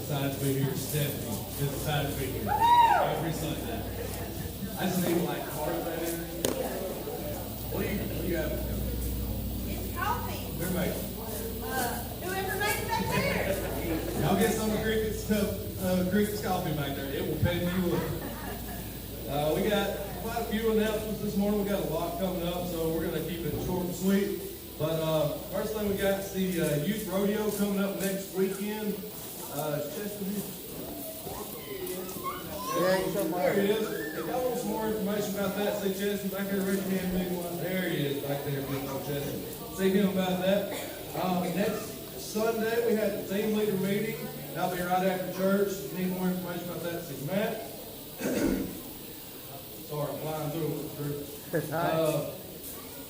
decided to be here. Stephanie has decided to be here every Sunday. I just need like cards right here. What do you have? It's coffee. Everybody. Whoever makes that there. Y'all get some of Cricket's coffee back there. It will pay you up. We got quite a few announcements this morning. We got a lot coming up, so we're going to keep it short and sweet. But first thing we got is the youth rodeo coming up next weekend. Chester, there he is. If y'all want some more information about that, see Chester back there. Raise your hand, big one. There he is, back there, big old Chester. See him about that. Next Sunday, we had the team leader meeting. That'll be right after church. If you need more information about that, see Matt. Sorry, I'm flying through.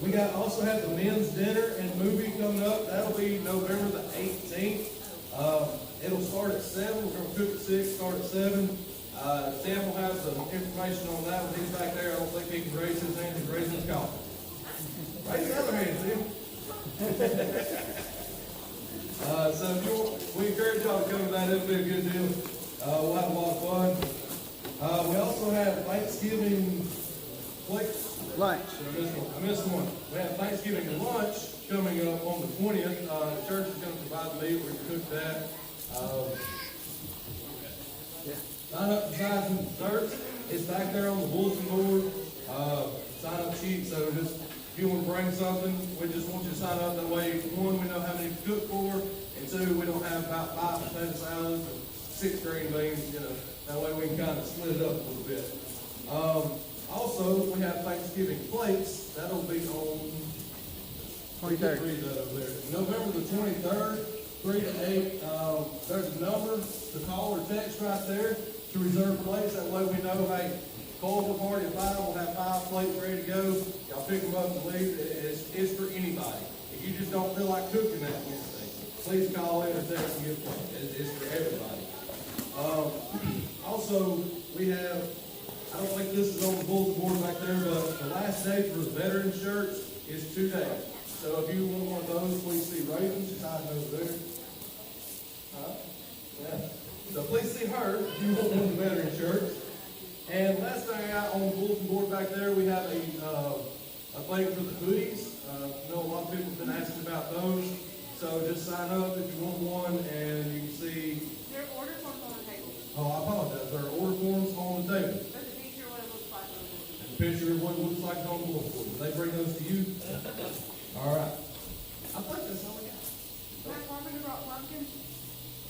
We also have the men's dinner and movie coming up. That'll be November the 18th. It'll start at 7. We're going to cook at 6, start at 7. Sam will have some information on that when he's back there. I don't think he can raise his hand. He's raising his coffee. Raise the other hand, Sam. So if you want, we encourage y'all to come to that. It'll be a good deal. We'll have a lot of fun. We also have Thanksgiving lunch. I missed one. We have Thanksgiving lunch coming up on the 20th. The church is going to provide the meat. We can cook that. Sign up for sides and desserts. It's back there on the bulletin board. Sign up sheet. So just if you want to bring something, we just want you to sign up. That way, one, we know how many to cook for, and two, we don't have about 5 potato salads and 6 green beans. That way we can kind of split it up a little bit. Also, we have Thanksgiving plates. That'll be on 23rd. November the 23rd, 3 to 8. There's a number to call or text right there to reserve plates. That way we know, hey, call the party at 5. We'll have 5 plates ready to go. Y'all pick them up and leave. It's for anybody. If you just don't feel like cooking that Wednesday, please call in or text and get a plate. It's for everybody. Also, we have, I don't think this is on the bulletin board back there, but the last day for the veteran shirts is today. So if you want one of those, please see Raven. She's hiding over there. Yeah. So please see her if you want one of the veteran shirts. And last thing I got on the bulletin board back there, we have a thing for the hoodies. I know a lot of people have been asking about those. So just sign up if you want one, and you can see. There are order forms on the table. Oh, I apologize. There are order forms on the table. There's a picture of what it looks like on the board. And a picture of what it looks like on the bulletin board. Did they bring those to you? All right. I think that's all I got. Matt Carpenter brought pumpkins.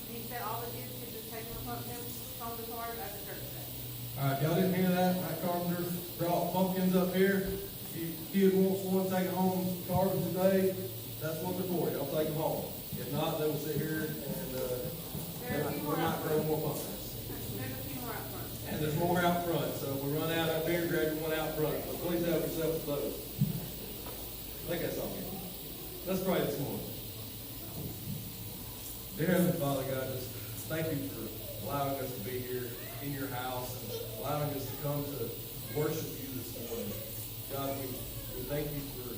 He said all the kids could just take one pumpkin from the card at the church today. All right, y'all didn't hear that? Matt Carpenter brought pumpkins up here. If your kid wants one, take it home, carve it today. That's what they're for. Y'all take them home. If not, they will sit here and we might grow more pumpkins. There's a few more out front. And there's more out front. So if we run out up here, grab one out front. But please help yourself with those. I think that's all. Let's pray this morning. Dear Heavenly Father, God, just thank you for allowing us to be here in your house and allowing us to come to worship you this morning. God, we thank you for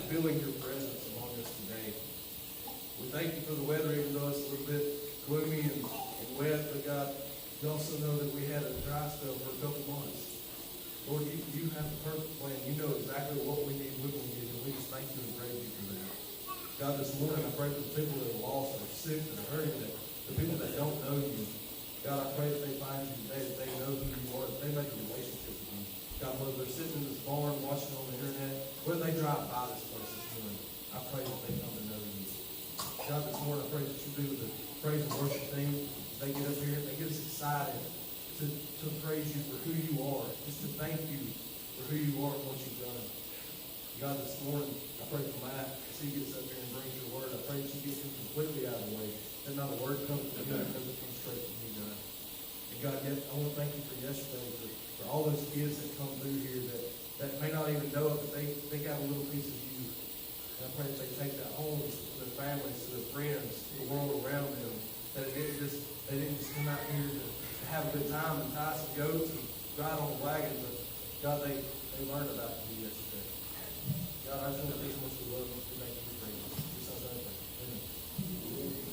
feeling your presence among us today. We thank you for the weather, even though it's a little bit gloomy and wet, but God, we also know that we had a dry spell for a couple months. Lord, you have the perfect plan. You know exactly what we need, when we need, and we just thank you and praise you for that. God, this morning I pray for the people that are lost, that are sick, that are hurting, that the people that don't know you. God, I pray that they find you today, that they know who you are, that they make a relationship with you. God, whether they're sitting in this barn, watching on the internet, whether they drive by this place this morning, I pray that they come to know you. God, this morning I pray that you be with the praise and worship team. They get up here, they get us excited to praise you for who you are, just to thank you for who you are and what you've done. God, this morning I pray for Matt as he gets up here and brings your word. I pray that you get him completely out of the way, that not a word comes from him, because it comes straight from you, God. And God, yet I want to thank you for yesterday, for all those kids that come through here that may not even know it, but they got a little piece of you. And I pray that they take that home to their families, to their friends, to the world around them, that they didn't just come out here to have a good time and tie some goats and ride on a wagon, but God, they learned about you yesterday. God, I just want to thank you so much for love and for thank you for praise. Just as I pray. Amen.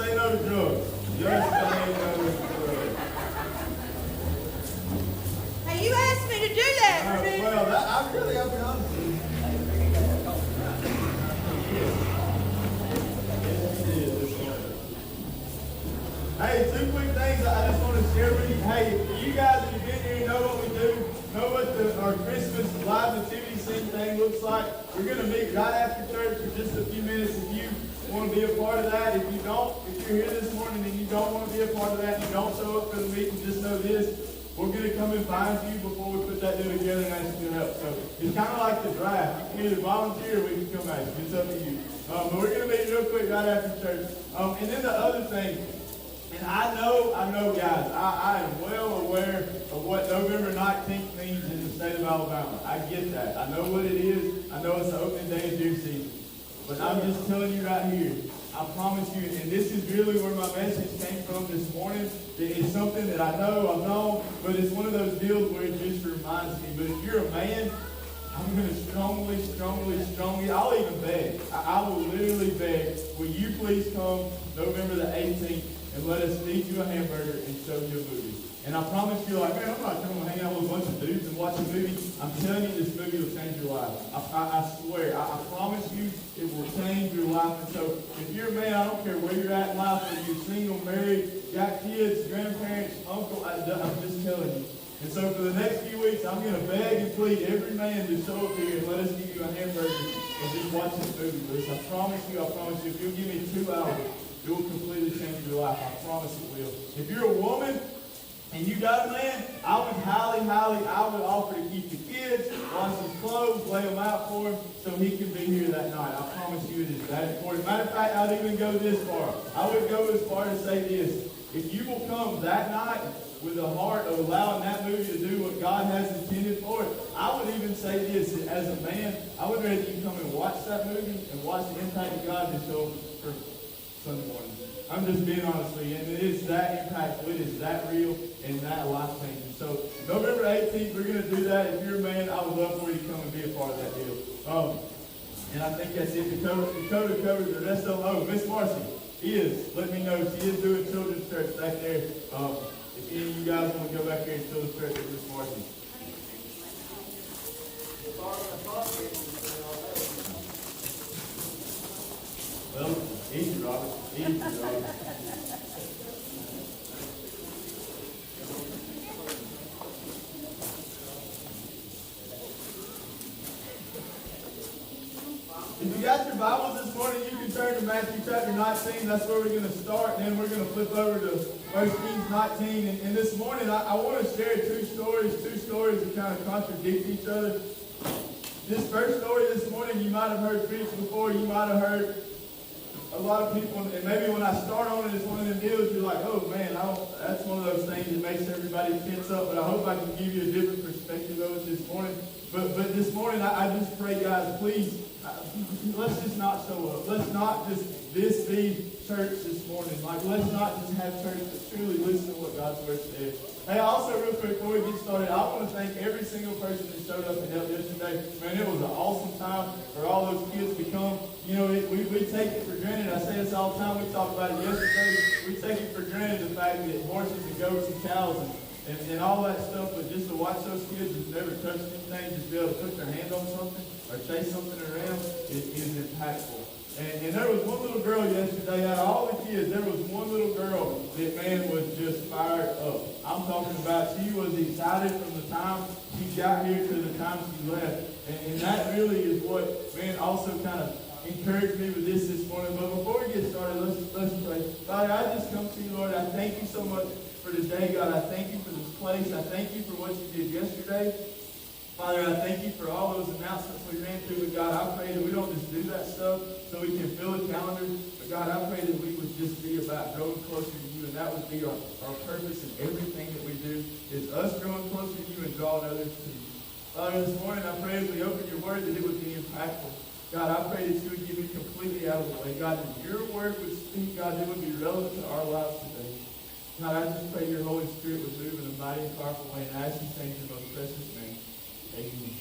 say no to drugs. Just say no to drugs. Hey, you asked me to do that, Renee. Well, I really, I'll be honest with you. Hey, two quick things I just want to share with you. Hey, you guys, if you've been here, you know what we do, know what our Christmas live nativity scene thing looks like. We're going to meet right after church for just a few minutes. If you want to be a part of that, if you don't, if you're here this morning and you don't want to be a part of that, and you don't show up for the meeting, just know this. We're going to come and find you before we put that deal together and ask you to help. So it's kind of like the draft. You can either volunteer or we can come at you. It's up to you. But we're going to meet real quick right after church. And then the other thing, and I know, guys, I am well aware of what November 19th means in the state of Alabama. I get that. I know what it is. I know it's the opening day of deer season. But I'm just telling you right here, I promise you, and this is really where my message came from this morning. It's something that I know, I've known, but it's one of those deals where it just reminds me. But if you're a man, I'm going to strongly, I'll even beg. I will literally beg, will you please come November the 18th and let us feed you a hamburger and show you a movie. And I promise you, like, man, I'm not coming to hang out with a bunch of dudes and watch a movie. I'm telling you, this movie will change your life. I swear. I promise you, it will change your life. And so, if you're a man, I don't care where you're at in life, whether you're single, married, got kids, grandparents, uncle, I'm just telling you. And so, for the next few weeks, I'm going to beg and plead every man to show up here and let us give you a hamburger and just watch this movie with us. I promise you, if you'll give me 2 hours, it will completely change your life. I promise it will. If you're a woman and you got a man, I would I would offer to keep the kids, wash his clothes, lay them out for him so he can be here that night. I promise you it is that important. Matter of fact, I'd even go this far. I would go as far as say this. If you will come that night with a heart of allowing that movie to do what God has intended for it, I would even say this, as a man, I would rather you come and watch that movie and watch the impact of God to show for Sunday morning. I'm just being honest with you, and it is that impactful, it is that real, and that life-changing. So, November 18th, we're going to do that. If you're a man, I would love for you to come and be a part of that deal. And I think that's it. Dakota covered the rest of them. Oh, Miss Marcy is, let me know, she is doing children's church back there. If any of you guys want to go back there and children's church with Miss Marcy. Well, easy, Robert. Easy, Robert. If you got your Bibles this morning, you can turn to Matthew chapter 19. That's where we're going to start, and then we're going to flip over to 1 Kings 19. And this morning, I want to share two stories that kind of contradict each other. This first story this morning, you might have heard preached before. You might have heard a lot of people, and maybe when I start on it, it's one of them deals, you're like, oh man, that's one of those things that makes everybody tense up, but I hope I can give you a different perspective of it this morning. But this morning, I just pray, guys, please, let's just not show up. Let's not just this be church this morning. Like, let's not just have church, but truly listen to what God's word says. Hey, also, real quick, before we get started, I want to thank every single person that showed up and helped yesterday. Man, it was an awesome time for all those kids to come. You know, we take it for granted. I say this all the time. We talked about it yesterday. We take it for granted the fact that horses and goats and cows and all that stuff, but just to watch those kids who've never touched anything, just be able to put their hand on something or chase something around, it is impactful. And there was one little girl yesterday, out of all the kids, there was one little girl that, man, was just fired up. I'm talking about she was excited from the time she got here to the time she left. And that really is what, man, also kind of encouraged me with this morning. But before we get started, let's pray. Father, I just come to you, Lord. I thank you so much for today, God. I thank you for this place. I thank you for what you did yesterday. Father, I thank you for all those announcements we ran through. But God, I pray that we don't just do that stuff so we can fill a calendar. But God, I pray that we would just be about growing closer to you. And that would be our purpose in everything that we do, is us growing closer to you and drawing others to you. Father, this morning I pray as we open your word that it would be impactful. God, I pray that you would give it completely out of the way. God, that your word would speak, God, that it would be relevant to our lives today. God, I just pray your Holy Spirit would move in a mighty and powerful way, and I ask you things in the most precious name. Amen.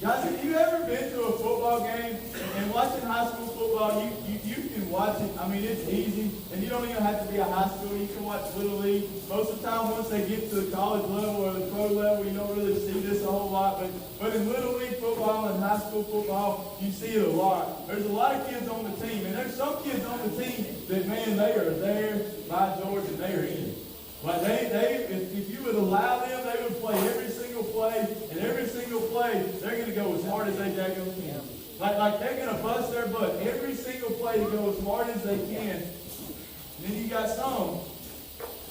Guys, have you ever been to a football game and watching high school football, you can watch it. I mean, it's easy, and you don't even have to be a high school. You can watch Little League. Most of the time, once they get to the college level or the pro level, you don't really see this a whole lot. But in Little League football and high school football, you see it a lot. There's a lot of kids on the team, and there's some kids on the team that, man, they are there by George, and they are in. Like if you would allow them, they would play every single play, and every single play, they're going to go as hard as they can. Like they're going to bust their butt every single play to go as hard as they can. And then you got some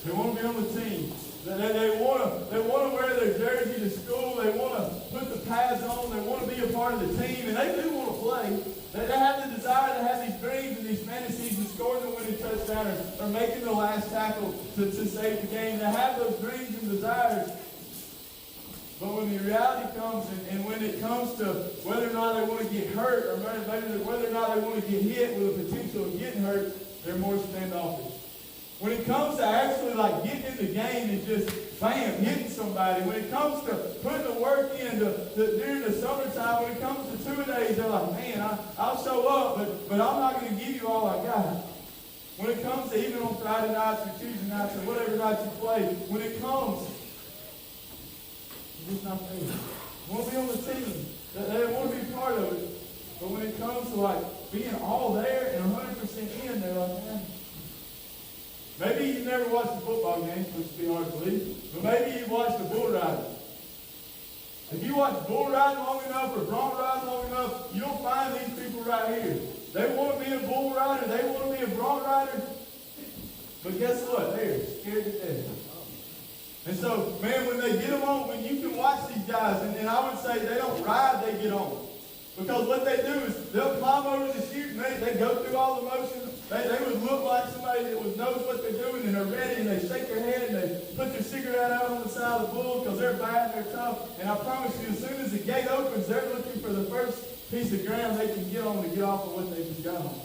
that want to be on the team. They want to wear their jersey to school. They want to put the pads on. They want to be a part of the team, and they do want to play. They have the desire to have these dreams and these fantasies and scoring the winning touchdown or making the last tackle to save the game. They have those dreams and desires. But when the reality comes and when it comes to whether or not they want to get hurt or whether or not they want to get hit with the potential of getting hurt, they're more standoffish. When it comes to actually like getting in the game and just, bam, hitting somebody, when it comes to putting the work in during the summertime, when it comes to 2-a-days, they're like, man, I'll show up, but I'm not going to give you all I got. When it comes to even on Friday nights or Tuesday nights or whatever nights you play, when it comes, it's just not there. They want to be on the team. They want to be part of it. But when it comes to like being all there and 100% in, they're like, man. Maybe you've never watched a football game, which would be hard to believe, but maybe you've watched a bull riding. If you watch bull riding long enough or bronc riding long enough, you'll find these people right here. They want to be a bull rider, they want to be a bronc rider, but guess what? They're scared to death. And so, man, when they get them on, when you can watch these guys, and I would say they don't ride, they get on. Because what they do is they'll climb over the chute and they go through all the motions. They would look like somebody that knows what they're doing and they're ready and they shake their head and they put their cigarette out on the side of the bull because they're bad and they're tough. And I promise you, as soon as the gate opens, they're looking for the first piece of ground they can get on to get off of what they just got on.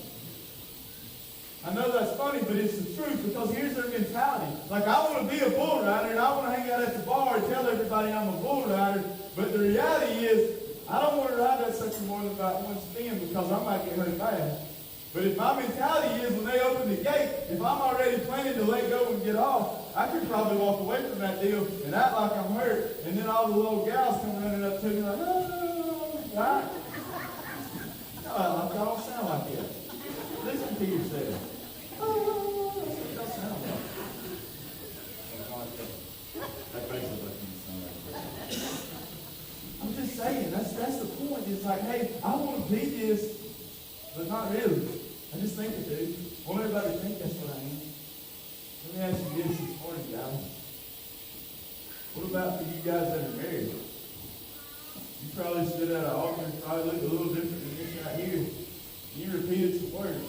I know that's funny, but it's the truth because here's their mentality. Like, I want to be a bull rider and I want to hang out at the bar and tell everybody I'm a bull rider. But the reality is, I don't want to ride that sucker more than about one spin because I might get hurt bad. But if my mentality is when they open the gate, if I'm already planning to let go and get off, I could probably walk away from that deal and act like I'm hurt. And then all the little gals come running up to me like, oh, right? No, I don't sound like that. Listen to yourself. Oh, that's what y'all sound like. That basically doesn't sound like that. I'm just saying, that's the point. It's like, hey, I want to be this, but not really. I just think I do. I want everybody to think that's what I am. Let me ask you this morning, guys. What about for you guys that are married? You probably stood at an altar and probably looked a little different than this right here. You repeated some words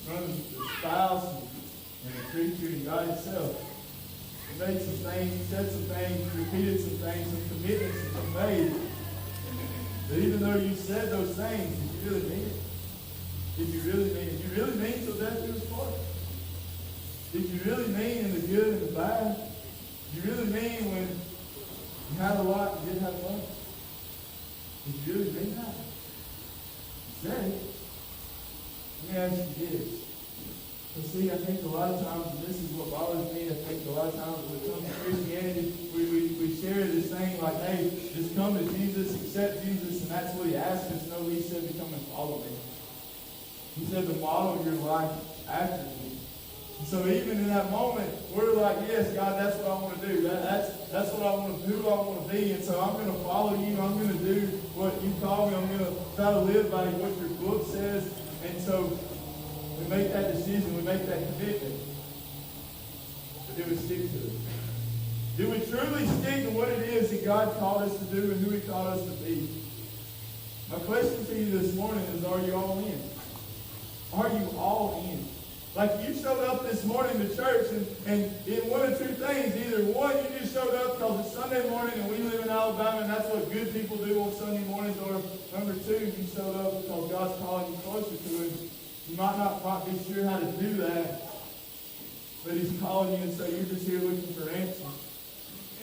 from the spouse and the creature and God Himself. You made some things, you said some things, you repeated some things, some commitments that you made. But even though you said those things, did you really mean it? Did you really mean it? Did you really mean till death do us part? Did you really mean in the good and the bad? Did you really mean when you had a lot and didn't have much? Did you really mean that? You said it. Let me ask you this. But see, I think a lot of times, and this is what bothers me, I think a lot of times when it comes to Christianity, we share this thing like, hey, just come to Jesus, accept Jesus, and that's what He asked us. No, He said to come and follow me. He said to model your life after me. And so even in that moment, we're like, yes, God, that's what I want to do. That's what I want to do, who I want to be. And so I'm going to follow you. I'm going to do what you call me. I'm going to try to live by what your book says. And so we make that decision, we make that commitment. But do we stick to it? Do we truly stick to what it is that God called us to do and who He called us to be? My question to you this morning is, are you all in? Are you all in? Like you showed up this morning to church and in one of two things. Either one, you just showed up because it's Sunday morning and we live in Alabama and that's what good people do on Sunday mornings. Or number two, you showed up because God's calling you closer to Him. You might not quite be sure how to do that, but He's calling you, and so you're just here looking for answers.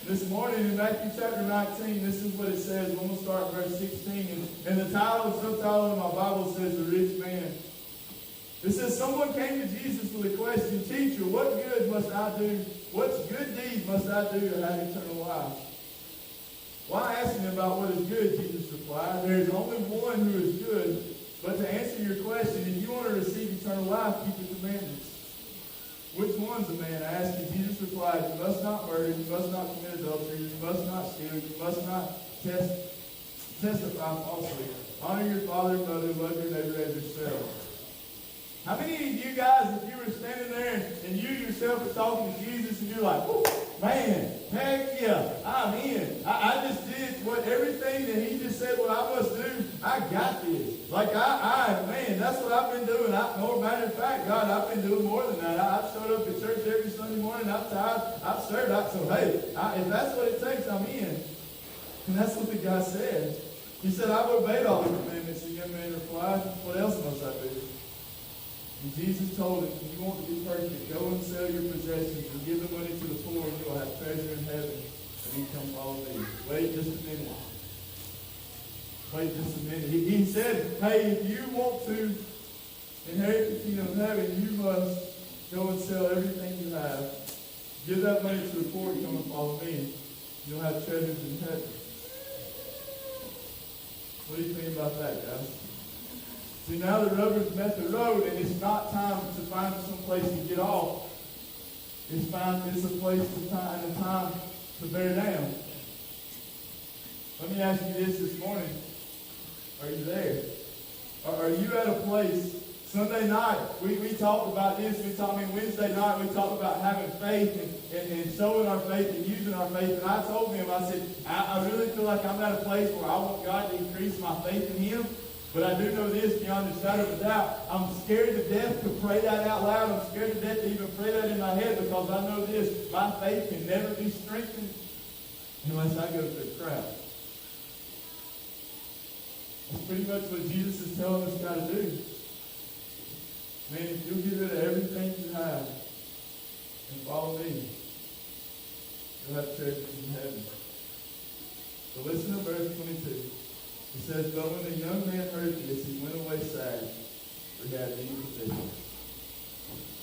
This morning in Matthew chapter 19, this is what it says. We're going to start in verse 16. And the title, subtitle in my Bible says, The Rich Man. It says, someone came to Jesus with a question, Teacher, what good must I do? What good deed must I do to have eternal life? Why asking him about what is good, Jesus replied, there is only one who is good. But to answer your question, if you want to receive eternal life, keep the commandments. Which ones, the man asked? And Jesus replied, you must not murder, you must not commit adultery, you must not steal, you must not testify falsely. Honor your father and mother, love your neighbor as yourself. How many of you guys, if you were standing there and you yourself were talking to Jesus and you're like, oh, man, heck yeah, I'm in. I just did everything that he just said what I must do. I got this. Like, man, that's what I've been doing. Matter of fact, God, I've been doing more than that. I've showed up at church every Sunday morning. I've tithed. I've served. So, hey, if that's what it takes, I'm in. And that's what the guy said. He said, I've obeyed all the commandments. The young man replied, what else must I do? And Jesus told him, if you want to be perfect, go and sell your possessions and give the money to the poor, and you'll have treasure in heaven. And then come follow me. Wait just a minute. Wait just a minute. He said, hey, if you want to inherit the kingdom of heaven, you must go and sell everything you have. Give that money to the poor and come and follow me. You'll have treasures in heaven. What do you think about that, guys? See, now the rubber's met the road, and it's not time to find some place to get off. It's a place and a time to bear down. Let me ask you this morning. Are you there? Are you at a place? Sunday night, we talked about this. Wednesday night, we talked about having faith and showing our faith and using our faith. And I told him, I said, I really feel like I'm at a place where I want God to increase my faith in him. But I do know this, beyond a shadow of a doubt, I'm scared to death to pray that out loud. I'm scared to death to even pray that in my head, because I know this, my faith can never be strengthened unless I go through crap. That's pretty much what Jesus is telling us got to do. Man, if you'll get rid of everything you have and follow me, you'll have treasures in heaven. So listen to verse 22. It says, but when the young man heard this, he went away sad, for he had many possessions.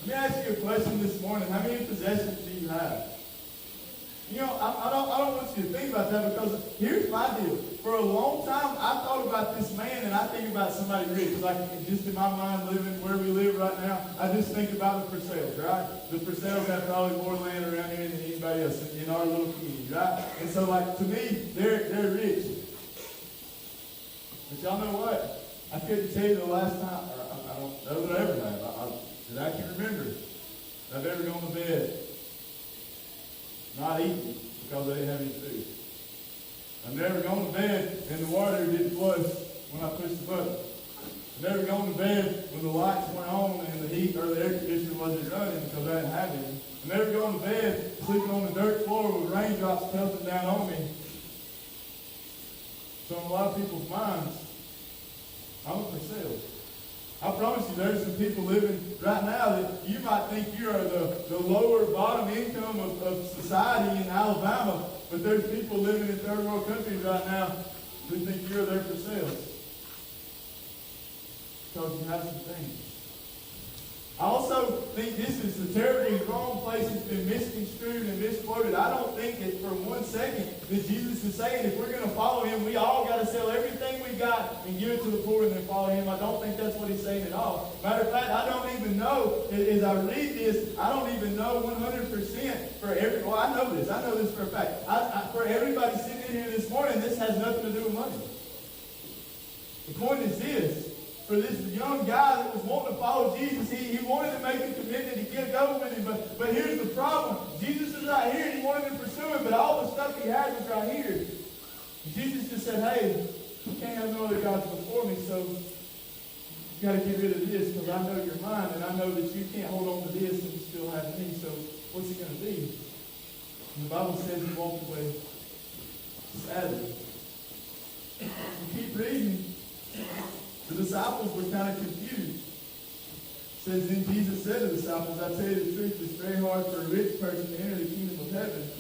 Let me ask you a question this morning. How many possessions do you have? You know, I don't want you to think about that, because here's my deal. For a long time, I thought about this man, and I think about somebody rich. Like, just in my mind, living where we live right now, I just think about the Purcells, right? The Purcells have probably more land around here than anybody else in our little community, right? And so, like, to me, they're rich. But y'all know what? I couldn't tell you the last time, I don't know that I ever have, that I can remember, I've ever gone to bed not eating because I didn't have any food. I've never gone to bed and the water didn't flush when I pushed the button. I've never gone to bed when the lights weren't on and the heat or the air conditioner wasn't running because I didn't have any. I've never gone to bed sleeping on the dirt floor with raindrops pelting down on me. So in a lot of people's minds, I'm a Purcell. I promise you, there's some people living right now that you might think you are the lower bottom income of society in Alabama, but there's people living in third world countries right now who think you're their Purcells. Because you have some things. I also think this is a terribly wrong place. It's been misconstrued and misquoted. I don't think that for 1 second that Jesus is saying if we're going to follow him, we all got to sell everything we got and give it to the poor and then follow him. I don't think that's what he's saying at all. Matter of fact, I don't even know, as I read this, I don't even know 100% for every, well, I know this for a fact. For everybody sitting in here this morning, this has nothing to do with money. The point is this. For this young guy that was wanting to follow Jesus, he wanted to make a commitment to go with him. But here's the problem. Jesus is right here, and he wanted to pursue him, but all the stuff he had was right here. And Jesus just said, hey, you can't have no other gods before me, so you got to get rid of this, because I know you're mine, and I know that you can't hold on to this and still have me, so what's it going to be? And the Bible says he walked away sadly. You keep reading. The disciples were kind of confused. It says, then Jesus said to the disciples, I tell you the truth, it's very hard for a rich person to enter the kingdom of heaven.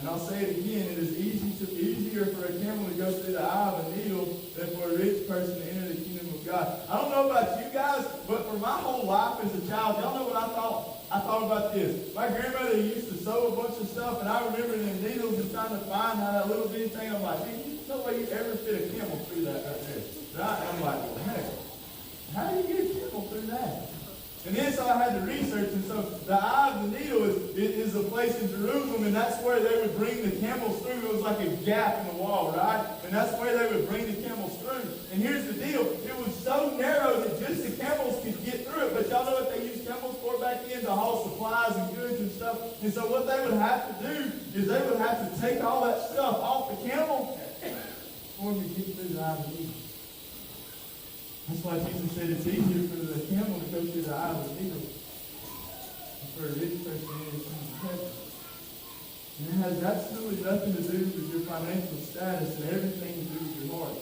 And I'll say it again, it is easier for a camel to go through the eye of a needle than for a rich person to enter the kingdom of God. I don't know about you guys, but for my whole life as a child, y'all know what I thought? I thought about this. My grandmother used to sew a bunch of stuff, and I remember the needles and trying to find how that little bitty thing. I'm like, man, there's no way you ever fit a camel through that right there. Right? And I'm like, well, heck, how do you get a camel through that? And then so I had to research, and so the eye of the needle is a place in Jerusalem, and that's where they would bring the camels through. It was like a gap in the wall, right? And that's where they would bring the camels through. And here's the deal. It was so narrow that just the camels could get through it. But y'all know what they used camels for back then? To haul supplies and goods and stuff. And so what they would have to do is they would have to take all that stuff off the camel for them to get through the eye of the needle. That's why Jesus said it's easier for the camel to go through the eye of the needle than for a rich person to come to heaven. And it has absolutely nothing to do with your financial status and everything to do with your heart.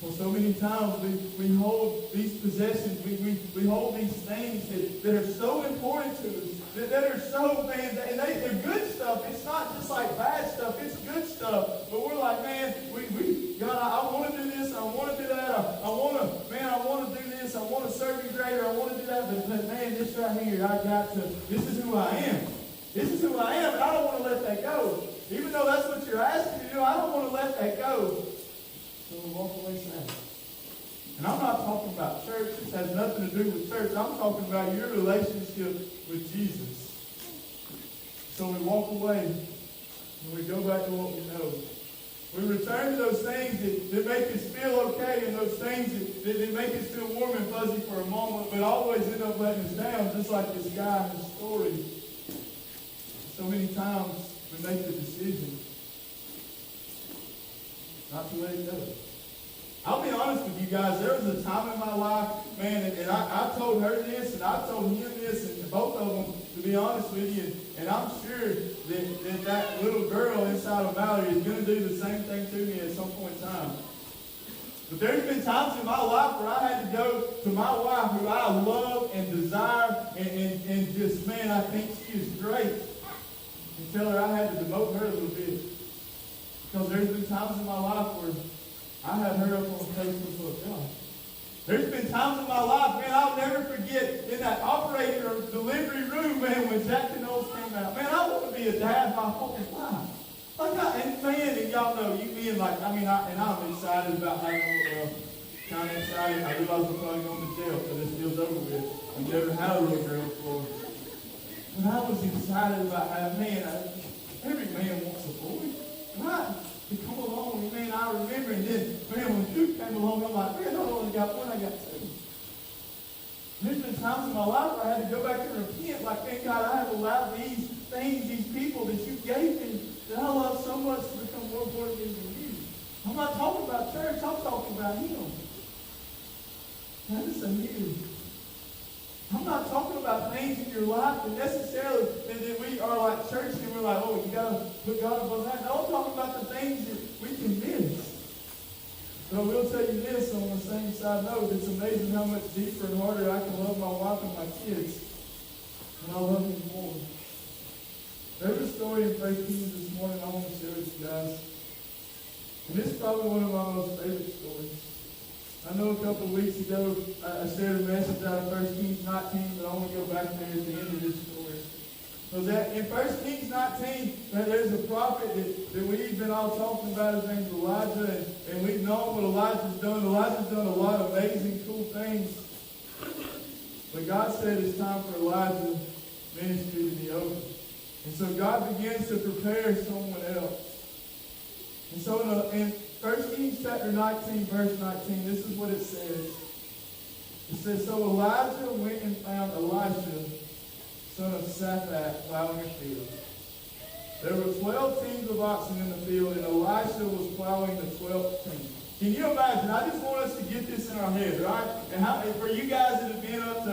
Well, so many times we hold these possessions, we hold these things that are so important to us, that are so, man, and they're good stuff. It's not just like bad stuff, it's good stuff. But we're like, man, God, I want to do this, I want to do that, I want to do this, I want to serve you greater, I want to do that, but man, this right here, this is who I am. This is who I am, and I don't want to let that go. Even though that's what you're asking me to do, I don't want to let that go. So we walk away sad. And I'm not talking about church. This has nothing to do with church. I'm talking about your relationship with Jesus. So we walk away and we go back to what we know. We return to those things that make us feel okay and those things that make us feel warm and fuzzy for a moment, but always end up letting us down, just like this guy in the story. So many times we make the decision not to let it go. I'll be honest with you guys, there was a time in my life, man, and I told her this, and I told him this, and both of them, to be honest with you, and I'm sure that little girl inside of Mallory is going to do the same thing to me at some point in time. But there's been times in my life where I had to go to my wife, who I love and desire, and just, man, I think she is great, and tell her I had to devote her a little bit. Because there's been times in my life where I had her up on Facebook. God. There's been times in my life, man, I'll never forget in that operating or delivery room, man, when Jack and Knowles came out. Man, I want to be a dad my whole life. And y'all know, you being like, I'm excited about having a little, kind of excited. I realize we're probably going to jail, so this deal's over with. I've never had a little girl before. But I was excited about having, every man wants a boy. Right? To come along, man, I remember, and then, man, when Duke came along, I'm like, man, I only got one, I got two. There's been times in my life where I had to go back and repent, like, thank God I have allowed these things, these people that you gave me, that I love so much to become more important than you. I'm not talking about church, I'm talking about Him. That is a new. I'm not talking about things in your life that necessarily that we are like church and we're like, oh, you got to put God above that. No, I'm talking about the things that we can miss. But I will tell you this on the same side note, it's amazing how much deeper and harder I can love my wife and my kids. And I love them more. There's a story in 1 Kings this morning I want to share with you guys. And this is probably one of my most favorite stories. I know a couple of weeks ago I shared a message out of 1 Kings 19, but I want to go back there at the end of this story. So that in 1 Kings 19, there's a prophet that we've been all talking about. His name's Elijah, and we've known what Elijah's done. Elijah's done a lot of amazing, cool things. But God said it's time for Elijah's ministry to be over. And so God begins to prepare someone else. And so in 1 Kings chapter 19, verse 19, this is what it says. It says, so Elijah went and found Elisha, son of Shaphat, plowing a field. There were 12 teams of oxen in the field, and Elisha was plowing the 12th team. Can you imagine? I just want us to get this in our head, right? And for you guys that have been up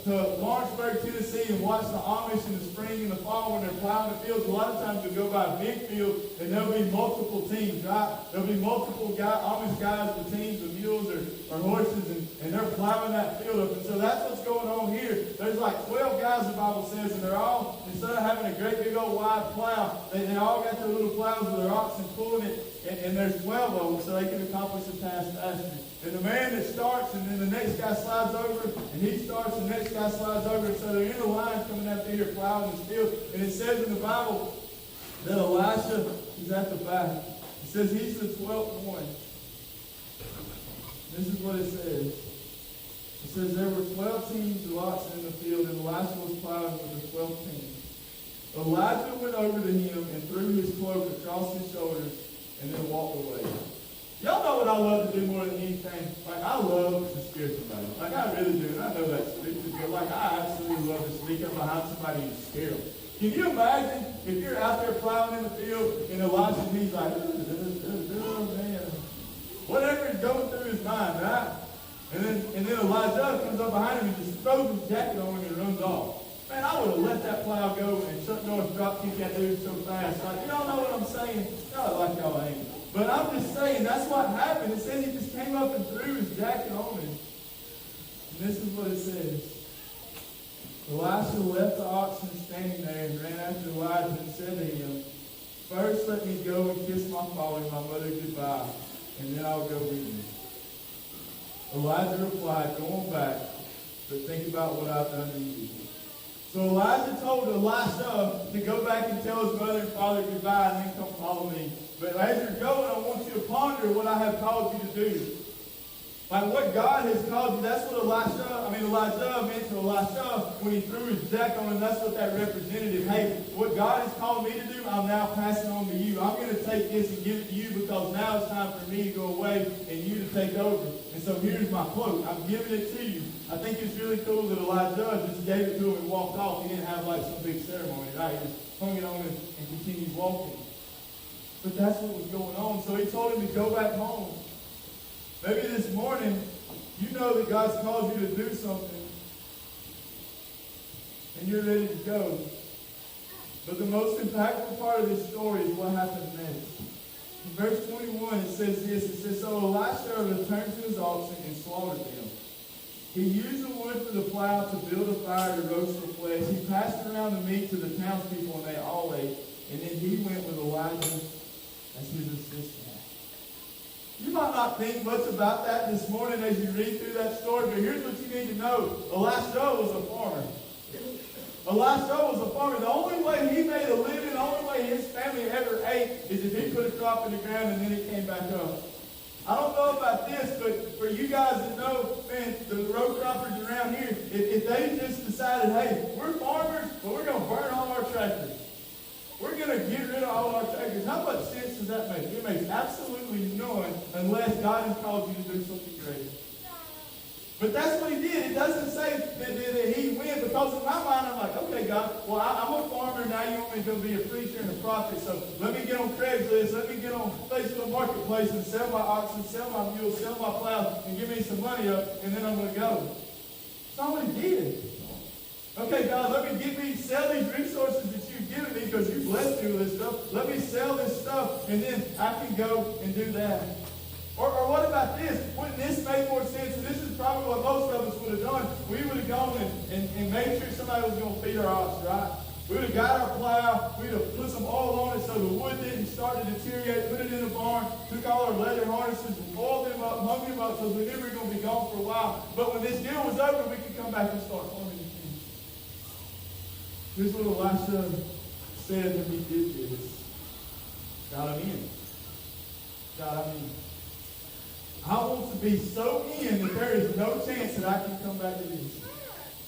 to Lawrenceburg, Tennessee, and watched the Amish in the spring and the fall when they're plowing the fields, a lot of times you'll go by a big field, and there'll be multiple teams, right? There'll be multiple Amish guys with teams of mules or horses, and they're plowing that field up. And so that's what's going on here. There's like 12 guys, the Bible says, and they're all, instead of having a great big old wide plow, they all got their little plows with their oxen pulling it. And there's 12 of them, so they can accomplish the task faster. And the man that starts, and then the next guy slides over, and he starts, and the next guy slides over. And so they're in a line coming out here plowing the field. And it says in the Bible that Elisha is at the back. It says he's the 12th one. This is what it says. It says there were 12 teams of oxen in the field, and Elisha was plowing with the 12th team. Elijah went over to him and threw his cloak across his shoulders and then walked away. Y'all know what I love to do more than anything? Like, I love to scare somebody. Like, I really do. And I know that's stupid, but like, I absolutely love to sneak up behind somebody and scare them. Can you imagine if you're out there plowing in the field and Elijah, he's like, man, whatever is going through his mind, right? And then Elijah comes up behind him and just throws his jacket on him and runs off. Man, I would have let that plow go and Chuck Norris drop kick that dude so fast. Like, y'all know what I'm saying? Y'all like y'all ain't. But I'm just saying, that's what happened. It says he just came up and threw his jacket on him. And this is what it says. Elisha left the oxen standing there and ran after Elijah and said to him, "First let me go and kiss my father and my mother goodbye, and then I'll go with you." Elijah replied, "Go on back, but think about what I've done to you." So Elijah told Elisha to go back and tell his mother and father goodbye and then come follow me. But as you're going, I want you to ponder what I have called you to do. Like what God has called you, that's what Elijah meant to Elisha when he threw his jacket on him. That's what that represented. Hey, what God has called me to do, I'm now passing on to you. I'm going to take this and give it to you because now it's time for me to go away and you to take over. And so here's my cloak. I'm giving it to you. I think it's really cool that Elijah just gave it to him and walked off. He didn't have like some big ceremony, right? He just hung it on him and continued walking. But that's what was going on. So he told him to go back home. Maybe this morning, you know that God's called you to do something, and you're ready to go. But the most impactful part of this story is what happens next. In verse 21, it says this. It says, "So Elisha returned to his oxen and slaughtered them. He used the wood for the plow to build a fire to roast the flesh. He passed around the meat to the townspeople, and they all ate. And then he went with Elijah as his assistant." You might not think much about that this morning as you read through that story, but here's what you need to know. Elisha was a farmer. Elisha was a farmer. The only way he made a living, the only way his family ever ate is if he put a crop in the ground and then it came back up. I don't know about this, but for you guys that know, man, the road croppers around here, if they just decided, hey, we're farmers, but we're going to burn all our tractors. We're going to get rid of all our tractors. How much sense does that make? It makes absolutely none unless God has called you to do something great. But that's what he did. It doesn't say that he went, because in my mind, I'm like, okay, God, well, I'm a farmer. Now you want me to go be a preacher and a prophet. So let me get on Craigslist. Let me get on Facebook Marketplace and sell my oxen, sell my mules, sell my plows, and give me some money up, and then I'm going to go. That's not what he did. Okay, God, sell these resources that you've given me because you blessed me with this stuff. Let me sell this stuff, and then I can go and do that. Or what about this? Wouldn't this make more sense? And this is probably what most of us would have done. We would have gone and made sure somebody was going to feed our ox, right? We would have got our plow. We would have put some oil on it so the wood didn't start to deteriorate. Put it in the barn. Took all our leather harnesses and oiled them up, hung them up because we knew we were going to be gone for a while. But when this deal was over, we could come back and start farming again. Here's what Elisha said when he did this. God, I'm in. God, I'm in. I want to be so in that there is no chance that I can come back to this.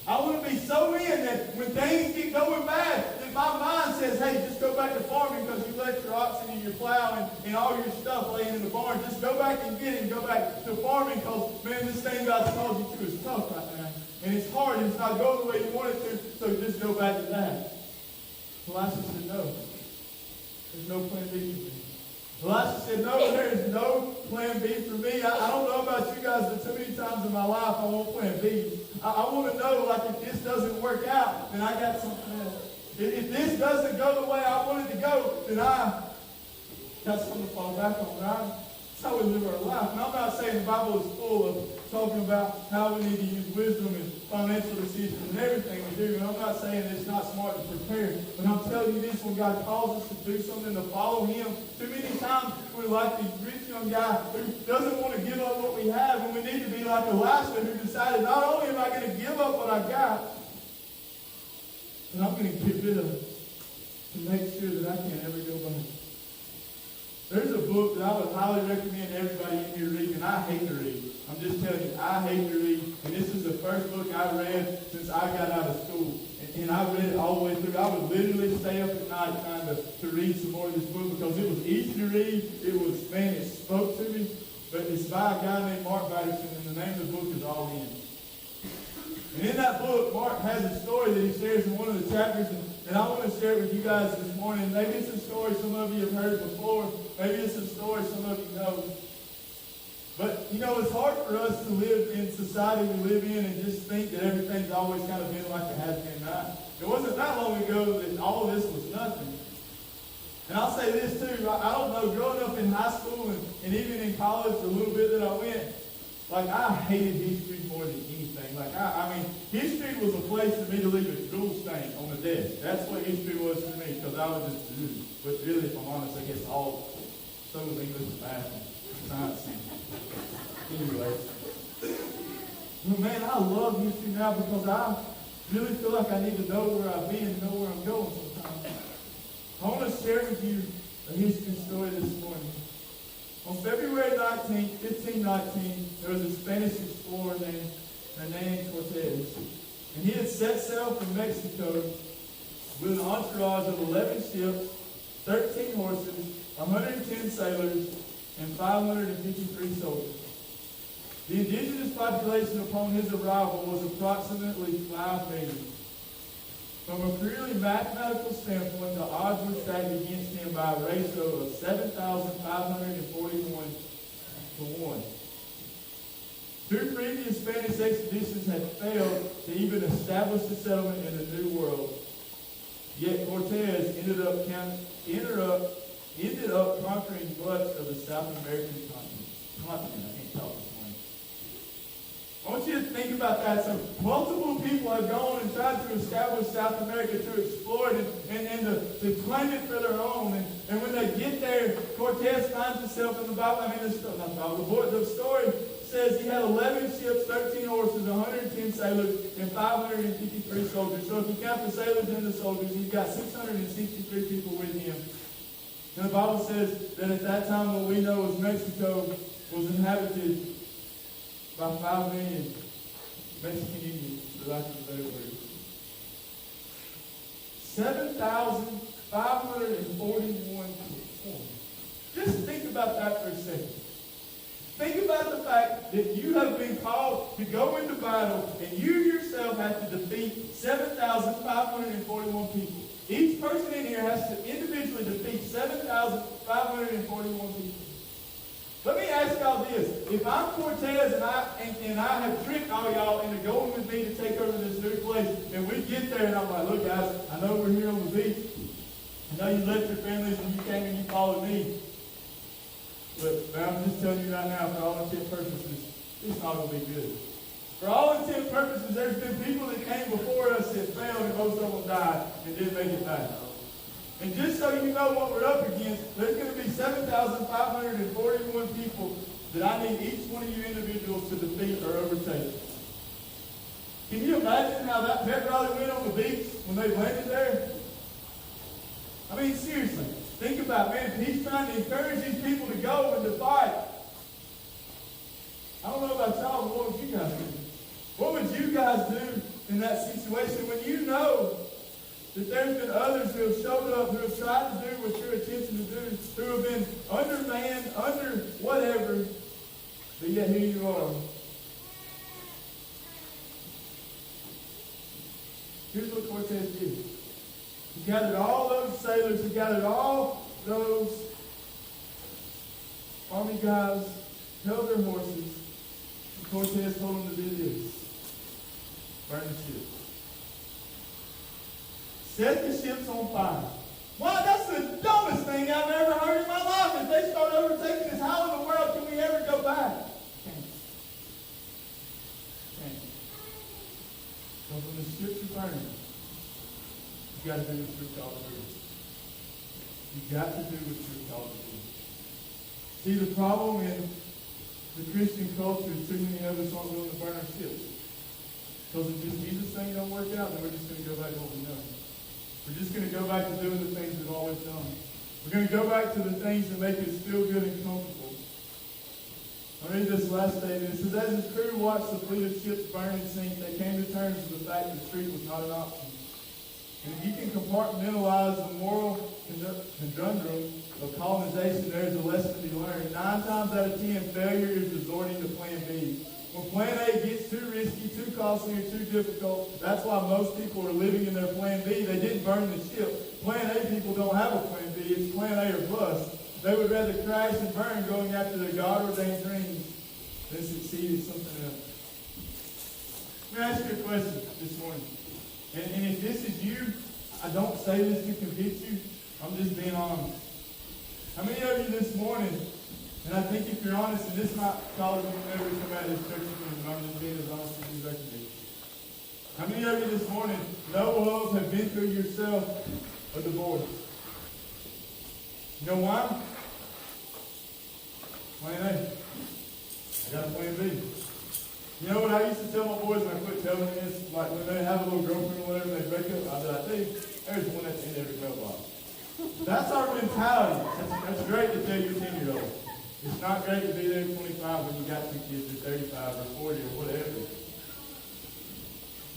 I want to be so in that when things get going bad, that my mind says, hey, just go back to farming because you left your oxen and your plow and all your stuff laying in the barn. Just go back and get it and go back to farming because, man, this thing God's called you to is tough right now. And it's hard and it's not going the way you want it to, so just go back to that. Elisha said, no. There's no plan B for me. Elisha said, no, there is no plan B for me. I don't know about you guys, but too many times in my life I want plan B. I want to know, like, if this doesn't work out, then I got something else. If this doesn't go the way I want it to go, then I got something to fall back on, right? That's how we live our life. And I'm not saying the Bible is full of talking about how we need to use wisdom and financial decisions and everything we do. And I'm not saying it's not smart to prepare, but I'm telling you this, when God calls us to do something, to follow Him, too many times we're like the rich young guy who doesn't want to give up what we have, and we need to be like Elisha, who decided, not only am I going to give up what I got, but I'm going to get rid of it to make sure that I can't ever go back. There's a book that I would highly recommend everybody in here read, and I hate to read. I'm just telling you, I hate to read. And this is the first book I read since I got out of school. And I read it all the way through. I would literally stay up at night trying to read some more of this book because it was easy to read. It was, man, it spoke to me. But it's by a guy named Mark Batterson, and the name of the book is All In. And in that book, Mark has a story that he shares in one of the chapters, and I want to share it with you guys this morning. Maybe it's a story some of you have heard before. Maybe it's a story some of you know. But, you know, it's hard for us to live in society we live in and just think that everything's always kind of been like it has been now. It wasn't that long ago that all of this was nothing. And I'll say this too, I don't know, growing up in high school and even in college, the little bit that I went, like, I hated history more than anything. Like, I mean, history was a place for me to leave a drool stain on the desk. That's what history was for me, because I was just, but really, if I'm honest, I guess so was English and math and science. Anyway. Well, man, I love history now because I really feel like I need to know where I've been and know where I'm going sometimes. I want to share with you a history story this morning. On February 19, 1519, there was a Spanish explorer named Hernán Cortez. And he had set sail from Mexico with an entourage of 11 ships, 13 horses, 110 sailors, and 553 soldiers. The indigenous population upon his arrival was approximately 5 million. From a purely mathematical standpoint, the odds were stacked against him by a ratio of 7,541 to 1. 2 previous Spanish expeditions had failed to even establish a settlement in the New World. Yet Cortez ended up conquering much of the South American continent. I can't talk this morning. I want you to think about that. So multiple people have gone and tried to establish South America, to explore it and to claim it for their own. And when they get there, Cortez finds himself in the Bible. The story says he had 11 ships, 13 horses, 110 sailors, and 553 soldiers. So if you count the sailors and the soldiers, he's got 663 people with him. And the Bible says that at that time, what we know as Mexico was inhabited by 5 million Mexican Indians, for lack of a better word. 7,541 people. Just think about that for a second. Think about the fact that you have been called to go into battle and you yourself have to defeat 7,541 people. Each person in here has to individually defeat 7,541 people. Let me ask y'all this. If I'm Cortez and I have tricked all y'all into going with me to take over this new place, and we get there and I'm like, look guys, I know we're here on the beach. I know you left your families and you came and you followed me. But man, I'm just telling you right now, for all intent purposes, it's not going to be good. For all intent purposes, there's been people that came before us that failed and most of them died and didn't make it back. And just so you know what we're up against, there's going to be 7,541 people that I need each one of you individuals to defeat or overtake. Can you imagine how that pep rally went on the beach when they landed there? I mean, seriously, think about, man, he's trying to encourage these people to go and to fight. I don't know about y'all, but what would you guys do? What would you guys do in that situation when you know that there's been others who have showed up, who have tried to do what you're attempting to do, who have been undermanned, under whatever, but yet here you are. Here's what Cortez did. He gathered all those sailors, he gathered all those army guys, held their horses, and Cortez told them to do this. Burn the ships. Set the ships on fire. Wow, that's the dumbest thing I've ever heard in my life. If they start overtaking us, how in the world can we ever go back? Can't. when the ships are burning, you got to do what you're called to do. You got to do what you're called to do. See, the problem in the Christian culture is too many of us aren't willing to burn our ships. Because if this Jesus thing don't work out, then we're just going to go back to what we know. We're just going to go back to doing the things we've always done. We're going to go back to the things that make us feel good and comfortable. I read this last statement. It says, as the crew watched the fleet of ships burn and sink, they came to terms with the fact that retreat was not an option. And if you can compartmentalize the moral conundrum of colonization, there is a lesson to be learned. 9 times out of 10, failure is resorting to plan B. When plan A gets too risky, too costly, or too difficult, that's why most people are living in their plan B. They didn't burn the ship. Plan A people don't have a plan B. It's plan A or bust. They would rather crash and burn going after their God-ordained dreams than succeed in something else. Let me ask you a question this morning. And if this is you, I don't say this to convict you. I'm just being honest. How many of you this morning, and I think if you're honest, and this might cause you never come out of this church again, but I'm just being as honest as you reckon me. How many of you this morning know of, have been through yourself a divorce? You know why? Plan A. I got a plan B. You know what I used to tell my boys when I quit telling them this? Like when they have a little girlfriend or whatever, they break up, I'd be like, hey, there's one at the end of every mailbox. That's our mentality. That's great to tell your 10-year-old. It's not great to be there at 25 when you got 2 kids or 35 or 40 or whatever.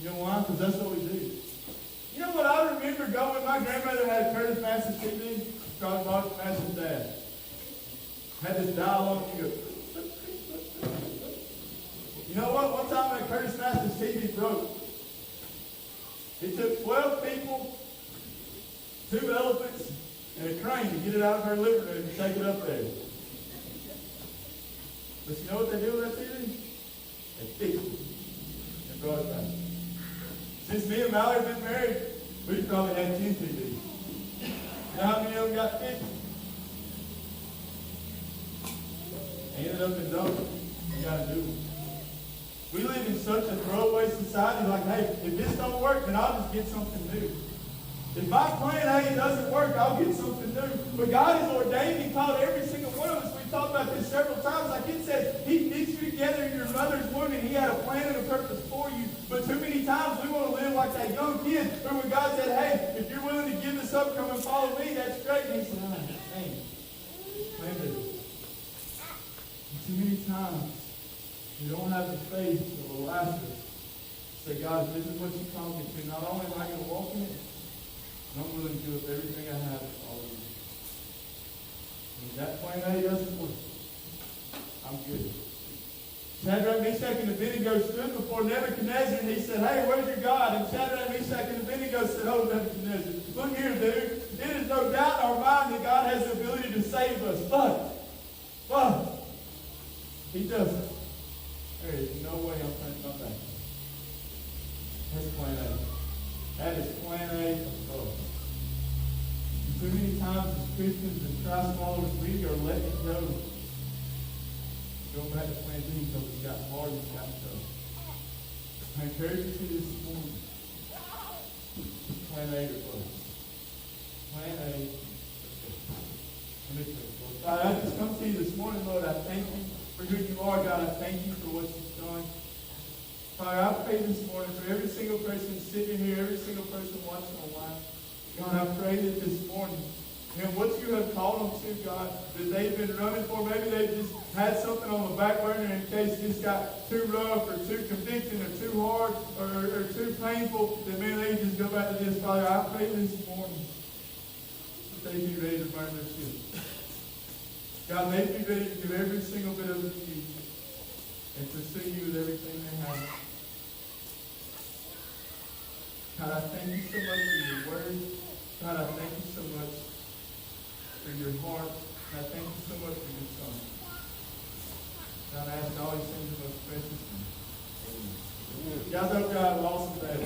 You know why? Because that's what we do. You know what I remember going, my grandmother had a Curtis Masters TV, probably bought it from Masters' dad. Had this dial on it, you go, you know what? One time that Curtis Masters TV broke. It took 12 people, 2 elephants, and a crane to get it out of her living room and take it up there. But you know what they do with that TV? They fixed it and brought it back. Since me and Mallory have been married, we probably had 10 TVs. You know how many of them got fixed? They ended up in Dover. You got to do it. We live in such a throwaway society, like, hey, if this don't work, then I'll just get something new. If my plan A doesn't work, I'll get something new. But God has ordained and called every single one of us. We've talked about this several times. Like it says, He knit you together in your mother's womb, and He had a plan and a purpose for you. But too many times we want to live like that young kid, where when God said, hey, if you're willing to give this up, come and follow me, that's great. And He said, oh, dang, plan B. Too many times, you don't have the faith of Lazarus. Say, God, this is what you called me to. Not only am I going to walk in it, but I'm willing to give up everything I have to follow you. And if that plan A doesn't work, I'm good. Shadrach, Meshach, and Abednego stood before Nebuchadnezzar, and he said, hey, where's your God? And Shadrach, Meshach, and Abednego said, oh, Nebuchadnezzar, look here, dude. It is no doubt in our mind that God has the ability to save us. But, He doesn't. There is no way I'm turning my back. That's plan A. That is plan A of both. Too many times as Christians and Christ followers, we are letting go. Go back to plan B because it's got hard and it's got tough. I encourage you this morning. Plan A or both. Plan A or both. Let me pray. God, I just come to you this morning, Lord. I thank you for who you are, God. I thank you for what you've done. Father, I pray this morning for every single person sitting here, every single person watching online. God, I pray that this morning, what you have called them to, God, that they've been running for, maybe they've just had something on the back burner in case this got too rough or too convicting or too hard or too painful, that man, they just go back to this. Father, I pray this morning that they be ready to burn their ship. God, may be ready to give every single bit of it to you and pursue you with everything they have. God, I thank you so much for your word. God, I thank you so much for your heart. And I thank you so much for your son. God, I ask all these things in the most precious name. Amen. Guys, I hope you have an awesome day.